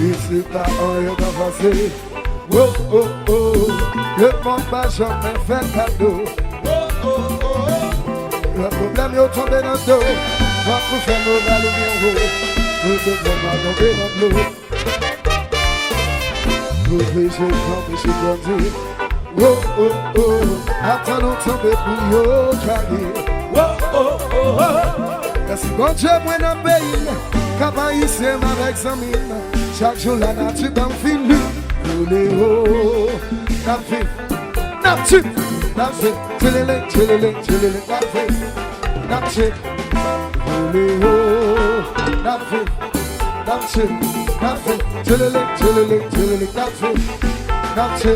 Ici pas rien à passer. Oh oh oh, le monde va jamais faire cadeau. Oh oh oh, le problème est tombé dans le dos. Va pour faire nos valeurs bien haut. Nous devons pas tomber dans l'eau. Nous pécher quand pécher grandir. Oh oh oh, attends nous tomber pour yo cahier. Oh oh oh oh, merci bon Dieu moi dans le pays. Capable ici avec sa mine. Chaque jour la nature dans le film. Roulez haut, nappé, nappé, nappé, tchelele, tchelele, tchelele, nappé, nappé. Roulez haut, nappé, nappé, nappé, tchelele, tchelele, tchelele, nappé, nappé.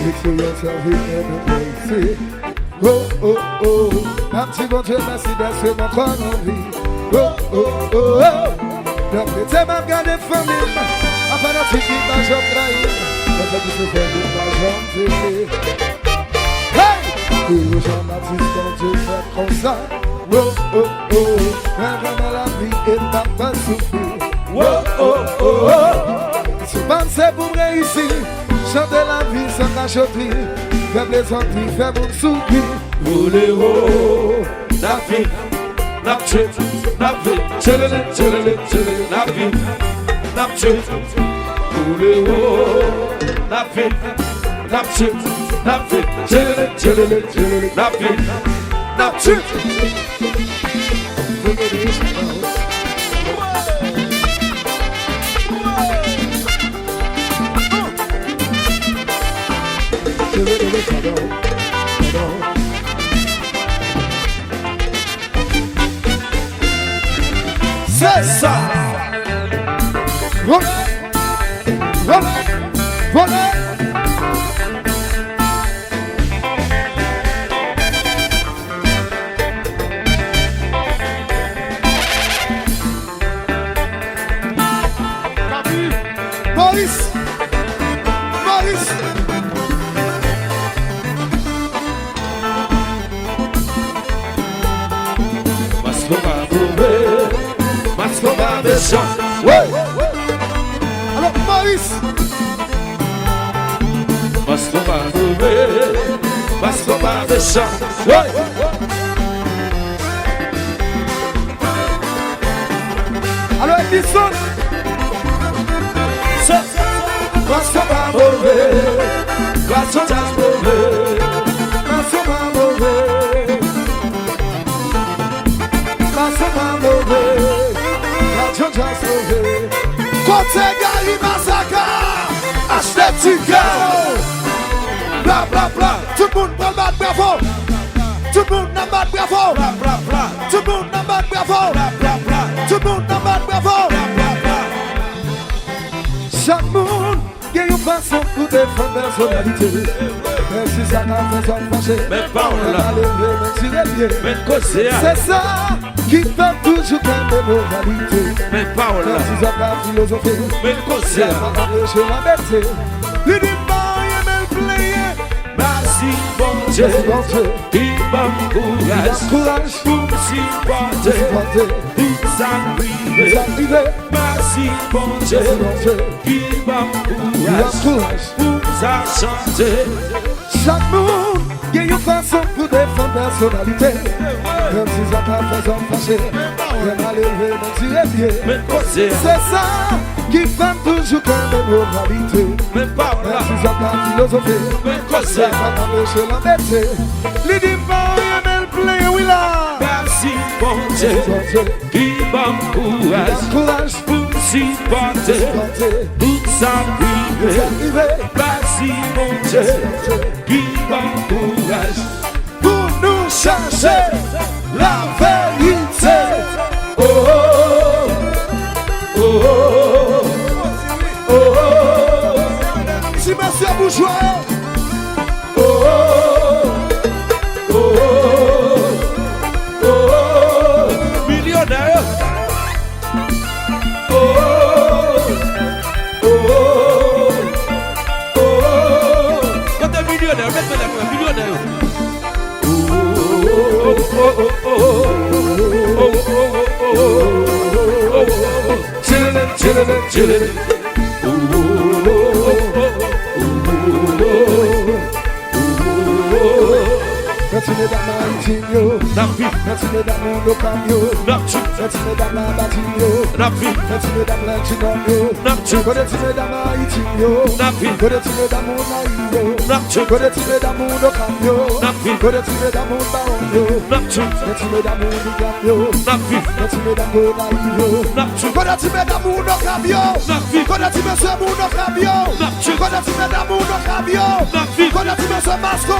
Mixez yourself in the place. Oh oh oh, nappé, bon Dieu merci d'être ma bonne vie. Oh oh oh oh, donc c'est ma garde famille. Afin de tout qui m'a jamais trahi, mais ça qui se fait de ma jambe. Hey! Pour Jean-Baptiste, quand Dieu fait comme ça. Oh oh oh, mais vraiment la vie et n'a pas souffert. Oh oh oh oh, ce c'est pour réussir. Chanter la vie sans cachoterie. Faible les Antilles, faire mon soupir. Roulez haut, la vie, la vie, la vie, tchelele, tchelele, tchelele, la vie. Napchit, roulez haut, napchit, napchit, napchit, tchelele, tchelele, tchelele, napchit, napchit. C'est ça. Voilà, voilà, voilà. Maurice, Maurice. Mascova Béchamp. Ouais. Alors Maurice. Mascova Béchamp. Ouais. Alors Edison. Mascova mauvais. Mascova mauvais. Mascova mauvais. Mascova mauvais. Côté Gary Massacre, Athletica. Bla bla bla, tout le monde prend le bravo. Tout le monde n'a pas de bravo. Bla bla bla, tout le monde n'a pas de bravo. Bla bla bla, tout le monde n'a pas de bravo. Bla bla bla. Chaque monde qui a une façon pour défendre la personnalité. Même si ça n'a pas fait fâcher. Mais pas là. C'est ça. Qui fait toujours plein de moralité. Mais pas là. Même si ça n'a pas philosophie. Mais c'est ça. Je l'embêtais. Il dit pas, il aime le player. Merci bon Dieu. Il m'a courage. Pour supporter. Tout ça privé. Merci bon Dieu. Il m'a courage. Pour ça chanter. Chaque monde. Il y a une façon pour défendre la personnalité. Même si ça t'a fait fâcher. Même à lever, même si les pieds. C'est ça qui fait toujours plein de moralité. Même si ça t'a philosophie. C'est ça qui empêche l'embêter. Les divans, il y a le plein, oui là. Merci bon Dieu. Qui m'a courage pour supporter. Tout ça privé. Merci bon Dieu. Qui m'encourage pour nous chercher la vérité. Oh oh oh oh oh. Si monsieur Bourgeois. Oh oh oh oh. Millionnaire. Oh oh oh. Millionnaire, mettez-le millionnaire. Oh oh oh oh oh oh oh oh oh. Continue d'amour, continue d'amour, no cambio. Continue d'amour, batinho. Continue d'amour, chinonio. Continue d'amour, itinho. Continue d'amour, naio. Continue d'amour, no cambio. Continue d'amour, baonio. Continue d'amour, ligambio. Continue d'amour, naio. Continue d'amour, no cambio. Continue d'amour, no cambio. Continue d'amour, no cambio. Continue d'amour, masco,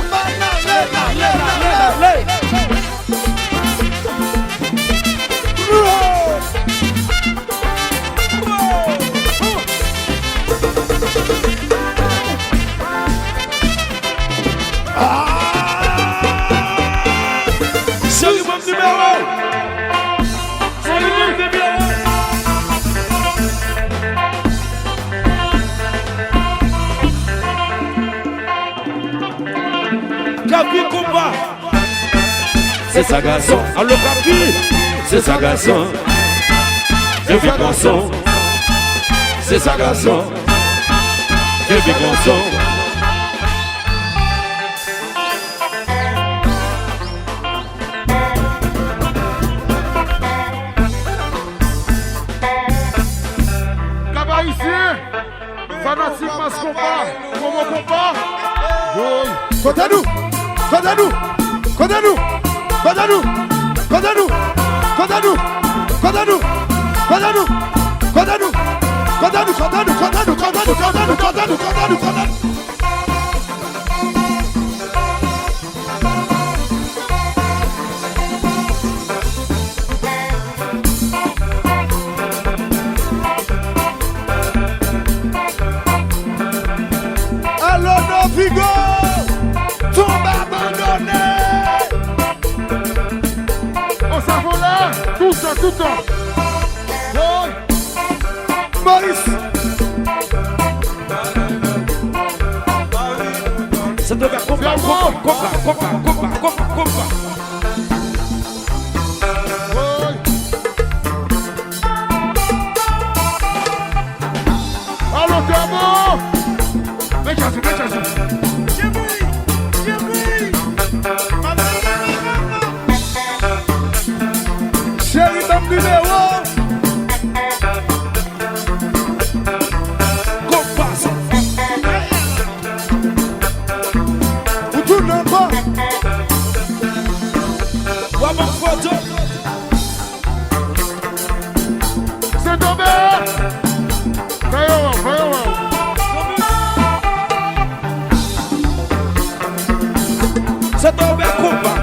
c'est ça garçon, alors Capi, c'est ça garçon. Je vis mon son, c'est ça garçon. Je vis mon son. Cabaricien, fanatique masse combat, comment combat? Condamne-nous, condamne-nous, condamne-nous. Condamne-nous, condamne-nous, condamne-nous, condamne-nous, condamne-nous, condamne-nous, condamne-nous, condamne-nous, condamne-nous, condamne-nous, condamne-nous. Alors nos figos tombent abandonnés. Tout ça, tout ça. Maurice. Ça devait combat. Allô, t'es bon? Mets-toi. Chérie, dame numéro. Compas. Vous tournez pas. Vois mon photo. C'est tombé. Voyons. C'est tombé, combat.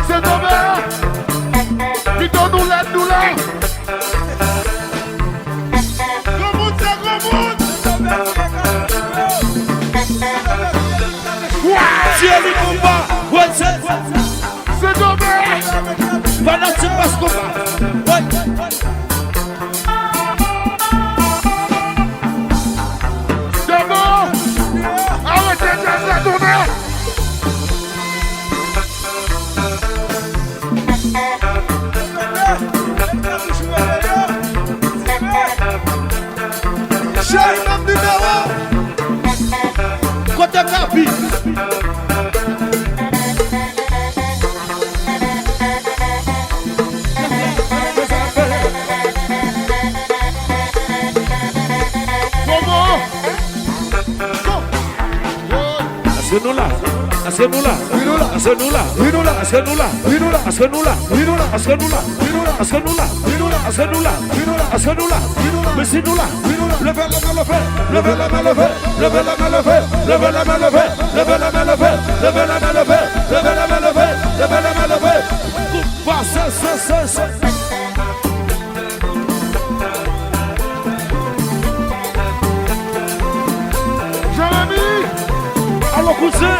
C'est tombé. Putain, nous l'aide. Thierry combat. C'est tombé. Fanatique masse combat. C'est bon. Arrêtez de la tourner. Chérie, dame numéro. Côté Capi. Jérémy, allô cousin.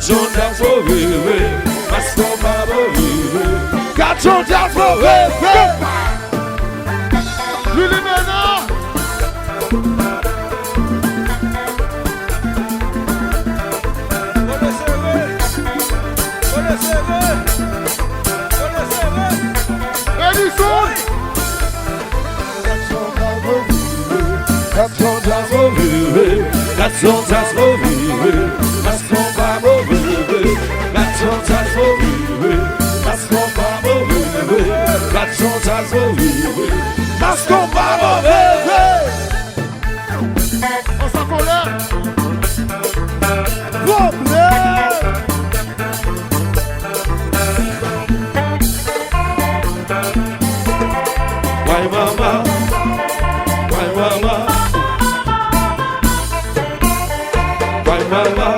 Gatson dance for we. Mascom Baba we. Gatson dance for we. Really, man, Edison! Gatson dance for we. Gatson dance for we. Mascom Baba we. Gatson dance for we. Mascom Baba we. Gatson dance for we. Mascom Baba we. On s'en colère! Why mama? Why mama? Why mama?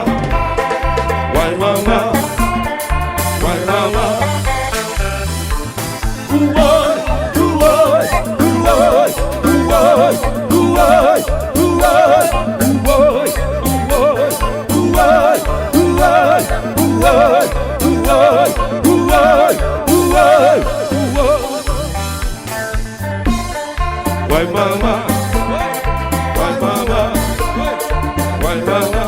Why mama? Why mama? Who was? Who was? Who was? Who was? Who was? Who was? Who was? Who was? Who was? Who was? Who was? Who was? Who was? Who was? Why mama? Why mama? Why mama?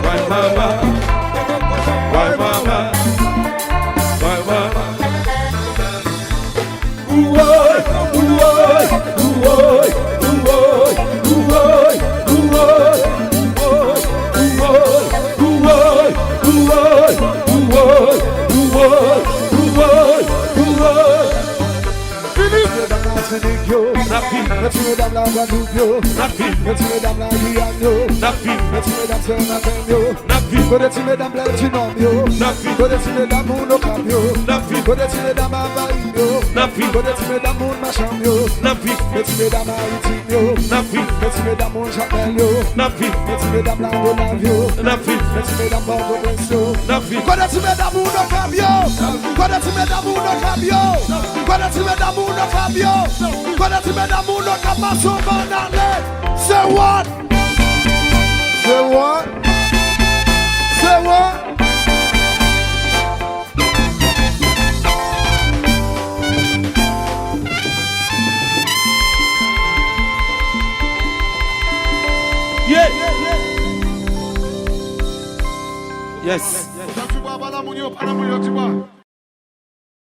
Why mama? Why mama? Why mama? Who was? Who was? Who was? Who was? Who was? Who was? Who was? Who was? Who was? Who was? Who was? Who was? Who was? Nafi, Let's me dam la Guadeloupe, Nafi, let's me dam la Guyane, Nafi, let's me dam Saint-Martin, Nafi, go let's me dam la Chinomio, Nafi, go let's me dam Muno Camio, Nafi, go let's me dam Avaino, Nafi, go let's me dam Mun Machamio, Nafi, let's me dam Haitinio, Nafi, let's me dam Mun Chapelio, Nafi, let's me dam la Bonavio, Nafi, let's me dam Borgo Presso, Nafi, go let's me dam Muno Camio, go let's me dam Muno Camio, go let's me dam Muno Camio, go let's me dam Muno Camasso Banane. Say what? Say what? Say what? yeah, yes. Tu vois, voilà, mon yo, pas la mon yo, tu vois.